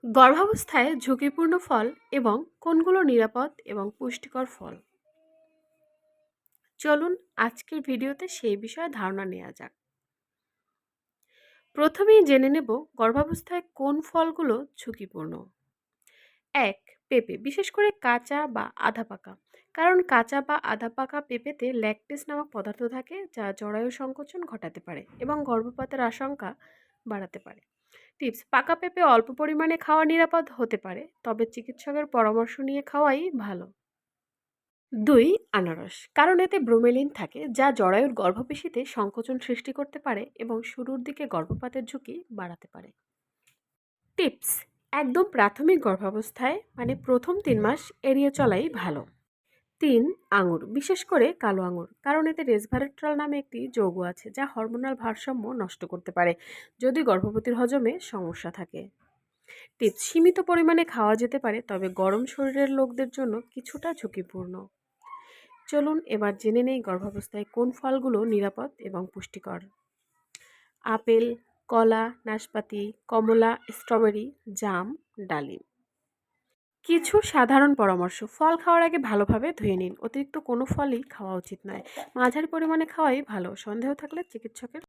গর্ভাবস্থায় ঝুঁকিপূর্ণ ফল এবং কোনগুলো নিরাপদ এবং পুষ্টিকর ফল। চলুন আজকের ভিডিওতে সেই বিষয়ে ধারণা নেওয়া যাক। প্রথমেই জেনে নেব গর্ভাবস্থায় কোন ফলগুলো ঝুঁকিপূর্ণ। ১. পেঁপে, বিশেষ করে কাঁচা বা আধা পাকা। কারণ কাঁচা বা আধা পাকা পেঁপেতে ল্যাকটেস নামক পদার্থ থাকে যা জরায়ু সংকোচন ঘটাতে পারে এবং গর্ভপাতের আশঙ্কা বাড়াতে পারে। টিপস: পাকা পেঁপে অল্প পরিমাণে খাওয়া নিরাপদ হতে পারে, তবে চিকিৎসকের পরামর্শ নিয়ে খাওয়াই ভালো। ২. আনারস, কারণ এতে ব্রোমেলিন থাকে যা জরায়ুর গর্ভপেশিতে সংকোচন সৃষ্টি করতে পারে এবং শুরুর দিকে গর্ভপাতের ঝুঁকি বাড়াতে পারে। টিপস: একদম প্রাথমিক গর্ভাবস্থায় প্রথম 3 মাস এড়িয়ে চলাই ভালো। ৩. আঙুর, বিশেষ করে কালো আঙুর, কারণ এতে রেসভারেট্রল নামে একটি যৌগ আছে যা হরমোনাল ভারসাম্য নষ্ট করতে পারে যদি গর্ভবতীর হজমে সমস্যা থাকে। টিপস: সীমিত পরিমাণে খাওয়া যেতে পারে, তবে গরম শরীরের লোকদের জন্য কিছুটা ঝুঁকিপূর্ণ। চলুন এবার জেনে নেই গর্ভাবস্থায় কোন ফলগুলো নিরাপদ এবং পুষ্টিকর। আপেল, কলা, নাশপাতি, কমলা, স্ট্রবেরি, জাম, ডালিম। কিছু সাধারণ পরামর্শ: ফল খাওয়ার আগে ভালোভাবে ধুয়ে নিন। অতিরিক্ত কোনো ফলই খাওয়া উচিত নয়। মাঝারি পরিমাণে খাওয়াই ভালো। সন্দেহ থাকলে চিকিৎসকের